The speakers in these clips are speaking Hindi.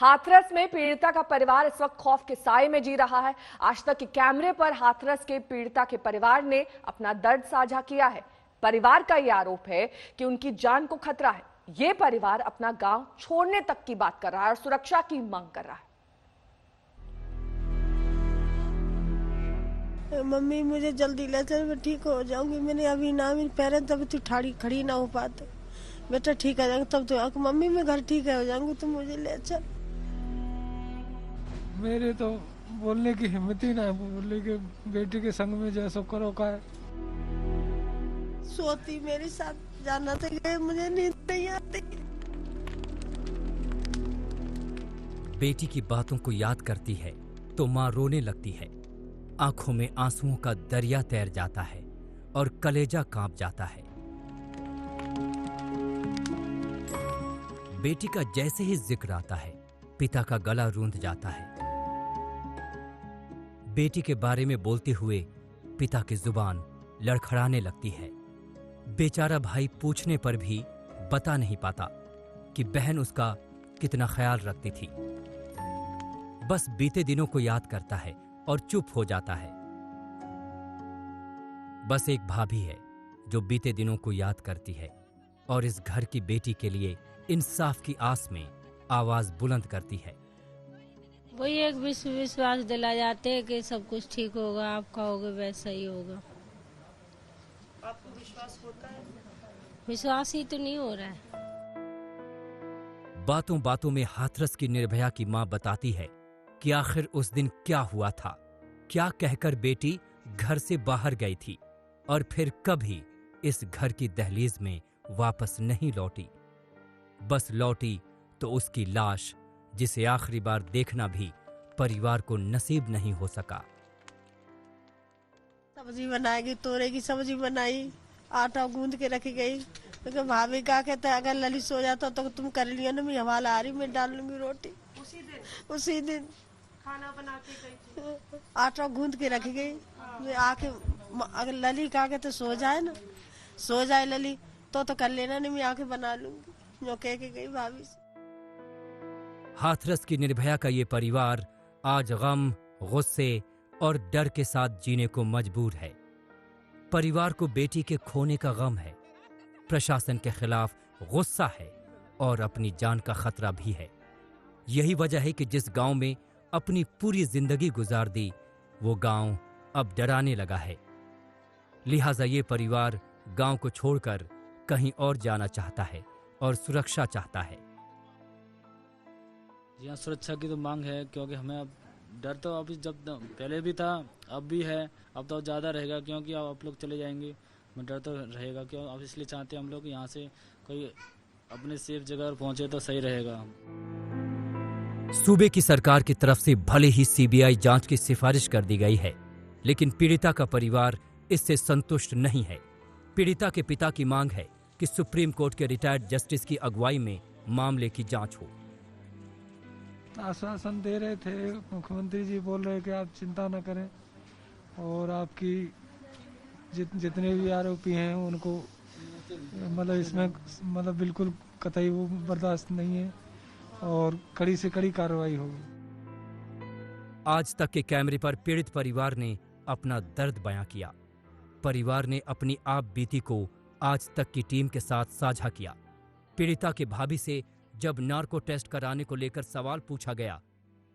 हाथरस में पीड़िता का परिवार इस वक्त खौफ के साए में जी रहा है। आज तक के कैमरे पर हाथरस के पीड़िता के परिवार ने अपना दर्द साझा किया है। परिवार का यह आरोप है कि उनकी जान को खतरा है। ये परिवार अपना गांव छोड़ने तक की बात कर रहा है और सुरक्षा की मांग कर रहा है। मम्मी मुझे जल्दी ले चल, मैं ठीक हो जाऊंगी। मैंने अभी ना मेरे पैर तब तू खड़ी ना हो पाते, बेटा ठीक हो जाएंगे तब तो मम्मी मैं घर ठीक हो जाऊंगी, तुम मुझे ले चल। मेरे तो बोलने की हिम्मत ही ना है, बोलने के बेटे के संग में जैसो करो का है। सोती मेरे साथ जाना तो गए, मुझे नींद नहीं आती। बेटी की बातों को याद करती है तो माँ रोने लगती है। आंखों में आंसुओं का दरिया तैर जाता है और कलेजा कांप जाता है। बेटी का जैसे ही जिक्र आता है पिता का गला रूंध जाता है। बेटी के बारे में बोलते हुए पिता की जुबान लड़खड़ाने लगती है। बेचारा भाई पूछने पर भी बता नहीं पाता कि बहन उसका कितना ख्याल रखती थी। बस बीते दिनों को याद करता है और चुप हो जाता है। बस एक भाभी है जो बीते दिनों को याद करती है और इस घर की बेटी के लिए इंसाफ की आस में आवाज बुलंद करती है। वही एक विश्वास दिला जाते हैं कि सब कुछ ठीक होगा, आप कहोगे वैसा ही होगा। आपको विश्वास होता है? विश्वास ही तो नहीं हो रहा है। बातों बातों में हाथरस की निर्भया की मां बताती है कि आखिर उस दिन क्या हुआ था, क्या कहकर बेटी घर से बाहर गई थी और फिर कभी इस घर की दहलीज में वापस नहीं लौटी। बस लौटी तो उसकी लाश, जिसे आखिरी बार देखना भी परिवार को नसीब नहीं हो सका। सब्जी बनाएगी, तोरे की सब्जी बनाई, आटा गूंद के रखी गई। तो भाभी क्या कहते हैं, अगर ललित सो जाता तो तुम कर लियो ना, मैं हवाला आ रही, मैं डाल लूंगी रोटी। उसी दिन खाना बना के गई, आटा गूंद के रखी गई। मैं आके अगर लली क्या कहते सो जाए ना, सो जाए लली तो कर लेना, नहीं मैं आके बना लूंगी, जो कह के गई भाभी से। हाथरस की निर्भया का ये परिवार आज गम, गुस्से और डर के साथ जीने को मजबूर है। परिवार को बेटी के खोने का गम है, प्रशासन के खिलाफ गुस्सा है और अपनी जान का खतरा भी है। यही वजह है कि जिस गांव में अपनी पूरी जिंदगी गुजार दी, वो गांव अब डराने लगा है। लिहाजा ये परिवार गांव को छोड़कर कहीं और जाना चाहता है और सुरक्षा चाहता है। यहाँ सुरक्षा की तो मांग है, क्योंकि हमें अब डर तो अभी जब पहले भी था अब भी है, अब तो ज़्यादा रहेगा, क्योंकि अब आप लोग चले जाएंगे, डर तो रहेगा। क्यों अब इसलिए चाहते हैं हम लोग यहाँ से कोई अपने सेफ जगह पर पहुँचे तो सही रहेगा। सूबे की सरकार की तरफ से भले ही सीबीआई जांच की सिफारिश कर दी गई है, लेकिन पीड़िता का परिवार इससे संतुष्ट नहीं है। पीड़िता के पिता की मांग है कि सुप्रीम कोर्ट के रिटायर्ड जस्टिस की अगुवाई में मामले की जांच हो। आश्वासन दे रहे थे, मुख्यमंत्री जी बोल रहे कि आप चिंता न करें और आपकी जितने भी आरोपी हैं उनको मतलब इसमें मतलब बिल्कुल कतई वो बर्दाश्त नहीं है और कड़ी से कड़ी कार्रवाई होगी। आज तक के कैमरे पर पीड़ित परिवार ने अपना दर्द बयां किया। परिवार ने अपनी आप बीती को आज तक की टीम के साथ साझा किया। पीड़िता के भाभी से जब नार्को टेस्ट कराने को लेकर सवाल पूछा गया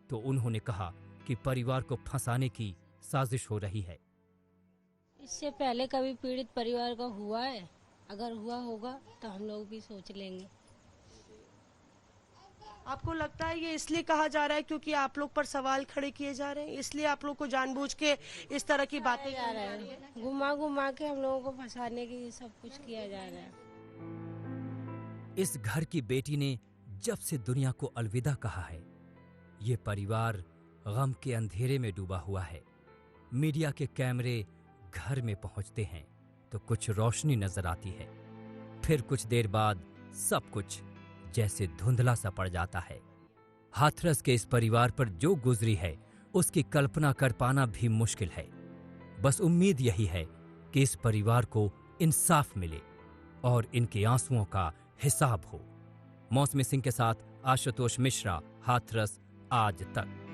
तो उन्होंने कहा कि परिवार को फंसाने की साजिश हो रही है। इससे पहले कभी पीड़ित परिवार का हुआ है? अगर हुआ होगा तो हम लोग भी सोच लेंगे। आपको लगता है ये इसलिए कहा जा रहा है क्योंकि आप लोग पर सवाल खड़े किए जा रहे हैं, इसलिए आप लोग को जानबूझ के इस तरह की बातें जा रहा है, घुमा घुमा के हम लोगों को फंसाने की सब कुछ किया जा रहा है। इस घर की बेटी ने जब से दुनिया को अलविदा कहा है, ये परिवार गम के अंधेरे में डूबा हुआ है। मीडिया के कैमरे घर में पहुंचते हैं तो कुछ रोशनी नजर आती है, फिर कुछ देर बाद सब कुछ जैसे धुंधला सा पड़ जाता है। हाथरस के इस परिवार पर जो गुजरी है उसकी कल्पना कर पाना भी मुश्किल है। बस उम्मीद यही है कि इस परिवार को इंसाफ मिले और इनके आंसुओं का हिसाब हो। मौसमी सिंह के साथ आशुतोष मिश्रा, हाथरस आज तक।